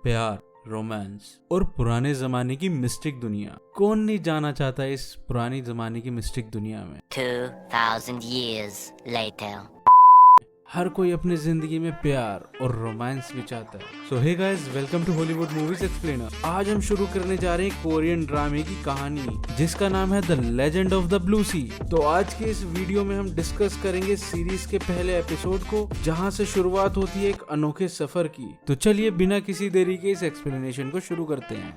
प्यार, रोमांस और पुराने जमाने की मिस्टिक दुनिया। कौन नहीं जाना चाहता इस पुरानी जमाने की मिस्टिक दुनिया में। 2000 years later. हर कोई अपनी जिंदगी में प्यार और रोमांस भी चाहता है। So hey guys, welcome to Hollywood movies explainer. आज हम शुरू करने जा रहे हैं कोरियन ड्रामे की कहानी जिसका नाम है the legend of the blue sea. तो आज के इस वीडियो में हम डिस्कस करेंगे सीरीज के पहले एपिसोड को, जहां से शुरुआत होती है एक अनोखे सफर की। तो चलिए बिना किसी देरी के इस एक्सप्लेनेशन को शुरू करते हैं।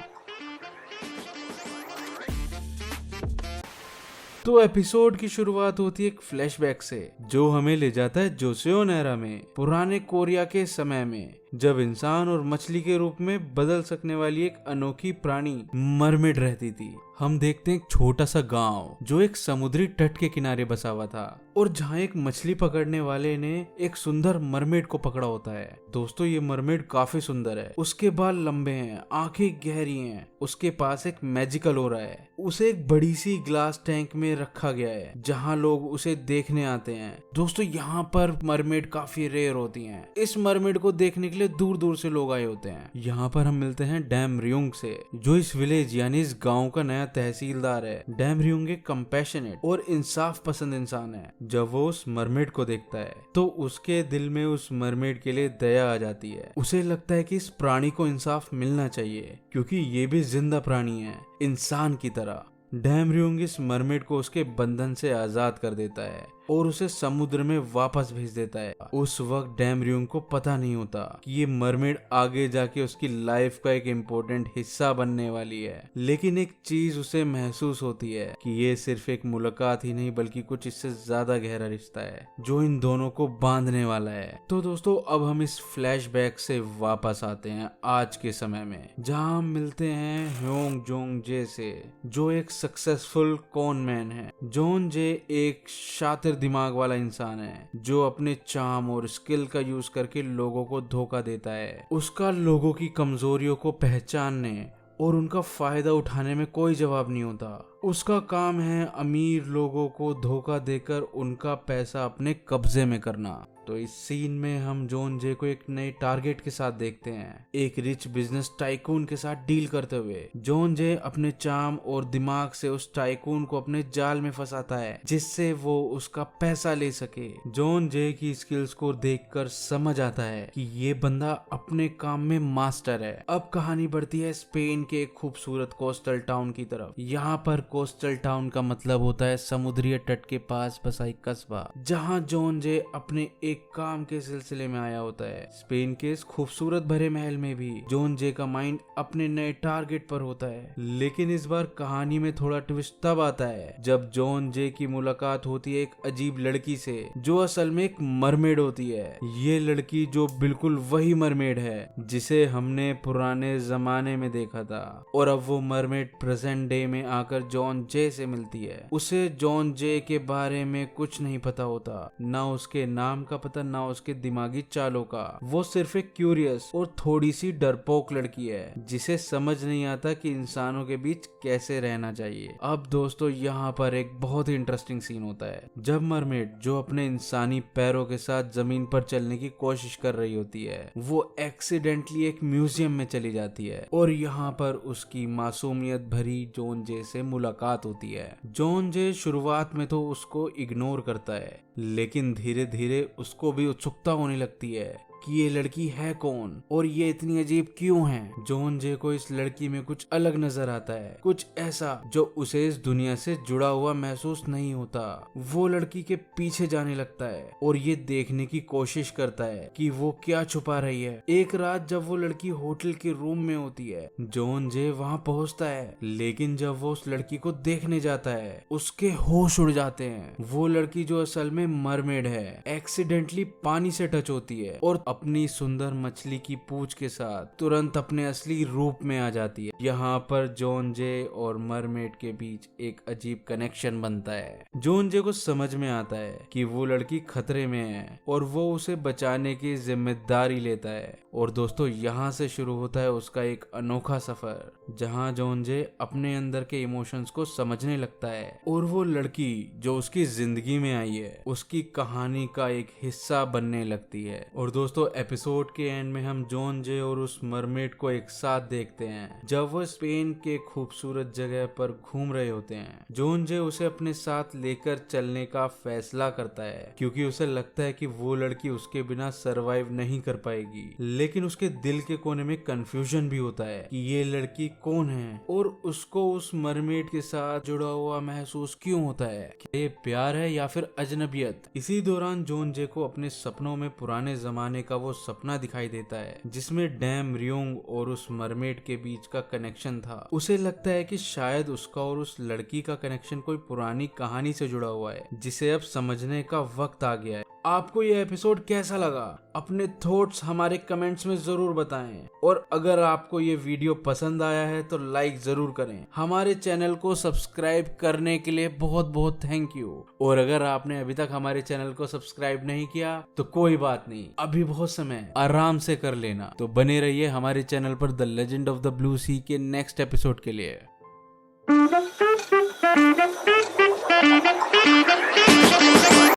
तो एपिसोड की शुरुआत होती है एक फ्लैशबैक से, जो हमें ले जाता है जोसेओन एरा में, पुराने कोरिया के समय में, जब इंसान और मछली के रूप में बदल सकने वाली एक अनोखी प्राणी मरमेड रहती थी। हम देखते हैं एक छोटा सा गांव जो एक समुद्री तट के किनारे बसा हुआ था, और जहां एक मछली पकड़ने वाले ने एक सुंदर मरमेड को पकड़ा होता है। दोस्तों, ये मरमेड काफी सुंदर है। उसके बाल लंबे हैं, आंखें गहरी हैं, उसके पास एक मैजिकल ऑरा है। उसे एक बड़ी सी ग्लास टैंक में रखा गया है जहां लोग उसे देखने आते हैं। दोस्तों, यहाँ पर मरमेड काफी रेयर होती हैं। इस मरमेड को देखने के लिए दूर दूर से लोग आए होते हैं। यहाँ पर हम मिलते हैं डैम रियोंग से, जो इस विलेज यानी इस गांव का नया तहसीलदार है। डैम रियोंग एक कंपैशनेट और इंसाफ पसंद इंसान है। जब वो उस मरमेड को देखता है तो उसके दिल में उस मरमेड के लिए दया आ जाती है। उसे लगता है कि इस प्राणी को इंसाफ मिलना चाहिए, क्योंकि ये भी जिंदा प्राणी है, इंसान की तरह। डैम रियोंग इस मरमेड को उसके बंधन से आजाद कर देता है और उसे समुद्र में वापस भेज देता है। उस वक्त डैम रियोंग को पता नहीं होता कि ये मरमेड आगे जाके उसकी लाइफ का एक इम्पोर्टेंट हिस्सा बनने वाली है। लेकिन एक चीज उसे महसूस होती है कि ये सिर्फ एक मुलाकात ही नहीं, बल्कि कुछ इससे ज्यादा गहरा रिश्ता है जो इन दोनों को बांधने वाला है। तो दोस्तों, अब हम इस फ्लैशबैक से वापस आते हैं आज के समय में, जहाँ हम मिलते हैं ह्योंग जोंग जे से, जो एक सक्सेसफुल कॉन मैन है। जोन जे एक शातिर दिमाग वाला इंसान है जो अपने चार्म और स्किल का यूज करके लोगों को धोखा देता है। उसका लोगों की कमजोरियों को पहचानने और उनका फायदा उठाने में कोई जवाब नहीं होता। उसका काम है अमीर लोगों को धोखा देकर उनका पैसा अपने कब्जे में करना। तो इस सीन में हम जोन जे को एक नए टारगेट के साथ देखते हैं, एक रिच बिजनेस टाइकून के साथ डील करते हुए। जोन जे अपने चार्म और दिमाग से उस टाइकून को अपने जाल में फंसाता है, जिससे वो उसका पैसा ले सके। जोन जे की स्किल्स को देखकर समझ आता है कि ये बंदा अपने काम में मास्टर है। अब कहानी बढ़ती है स्पेन के एक खूबसूरत कोस्टल टाउन की तरफ। यहाँ पर कोस्टल टाउन का मतलब होता है समुद्री तट के पास बसा एक कस्बा, जहाँ जोन जे अपने एक काम के सिलसिले में आया होता है। स्पेन के इस खूबसूरत भरे महल में भी जोन जे का माइंड अपने नए टारगेट पर होता है। लेकिन इस बार कहानी में थोड़ा ट्विस्ट तब आता है जब जोन जे की मुलाकात होती है एक अजीब लड़की से, जो असल में एक मरमेड होती है। ये लड़की जो बिल्कुल वही मरमेड है जिसे हमने पुराने जमाने में देखा था, और अब वो मरमेड प्रेजेंट डे में आकर जॉन जे से मिलती है। उसे जॉन जे के बारे में कुछ नहीं पता होता, ना उसके नाम का पता, ना उसके दिमागी चालों का। वो सिर्फ एक क्यूरियस और थोड़ी सी डरपोक लड़की है जिसे समझ नहीं आता कि इंसानों के बीच कैसे रहना चाहिए। अब दोस्तों, यहाँ पर एक बहुत ही इंटरेस्टिंग सीन होता है जब मरमेड, जो अपने इंसानी पैरों के साथ जमीन पर चलने की कोशिश कर रही होती है, वो एक्सीडेंटली एक म्यूजियम में चली जाती है, और यहाँ पर उसकी मासूमियत भरी जोन जे से मुलाकात होती है। जोन जे शुरुआत में तो उसको इग्नोर करता है, लेकिन धीरे धीरे उसको भी उत्सुकता होने लगती है कि ये लड़की है कौन और ये इतनी अजीब क्यों है। जोन जे को इस लड़की में कुछ अलग नजर आता है, कुछ ऐसा जो उसे इस दुनिया से जुड़ा हुआ महसूस नहीं होता। वो लड़की के पीछे जाने लगता है और ये देखने की कोशिश करता है कि वो क्या छुपा रही है। एक रात जब वो लड़की होटल के रूम में होती है, जोन जे वहाँ पहुँचता है, लेकिन जब वो उस लड़की को देखने जाता है, उसके होश उड़ जाते हैं। वो लड़की, जो असल में मरमेड है, एक्सीडेंटली पानी से टच होती है और अपनी सुंदर मछली की पूंछ के साथ तुरंत अपने असली रूप में आ जाती है। यहाँ पर जोन जे और मरमेड के बीच एक अजीब कनेक्शन बनता है। जोन जे को समझ में आता है कि वो लड़की खतरे में है और वो उसे बचाने की जिम्मेदारी लेता है। और दोस्तों, यहाँ से शुरू होता है उसका एक अनोखा सफर, जहाँ जोन जे अपने अंदर के इमोशंस को समझने लगता है और वो लड़की जो उसकी जिंदगी में आई है, उसकी कहानी का एक हिस्सा बनने लगती है। और दोस्तों, दोस्तों एपिसोड के एंड में हम जॉन जे और उस मरमेड को एक साथ देखते हैं जब वो स्पेन के खूबसूरत जगह पर घूम रहे होते हैं। जॉन जे उसे अपने साथ लेकर चलने का फैसला करता है क्योंकि उसे लगता है कि वो लड़की उसके बिना सरवाइव नहीं कर पाएगी, लेकिन उसके दिल के कोने में कंफ्यूजन भी होता है कि ये लड़की कौन है और उसको उस मरमेड के साथ जुड़ा हुआ महसूस क्यों होता है। क्या ये प्यार है या फिर अजनबियत। इसी दौरान जॉन जे को अपने सपनों में पुराने जमाने का वो सपना दिखाई देता है जिसमें डैम रियोंग और उस मरमेड के बीच का कनेक्शन था। उसे लगता है कि शायद उसका और उस लड़की का कनेक्शन कोई पुरानी कहानी से जुड़ा हुआ है जिसे अब समझने का वक्त आ गया है। आपको ये एपिसोड कैसा लगा? अपने थॉट्स हमारे कमेंट्स में जरूर बताएं और अगर आपको ये वीडियो पसंद आया है तो लाइक जरूर करें। हमारे चैनल को सब्सक्राइब करने के लिए बहुत बहुत थैंक यू। और अगर आपने अभी तक हमारे चैनल को सब्सक्राइब नहीं किया तो कोई बात नहीं, अभी बहुत समय, आराम से कर लेना। तो बने रहिए हमारे चैनल पर the legend of the blue sea के नेक्स्ट एपिसोड के लिए।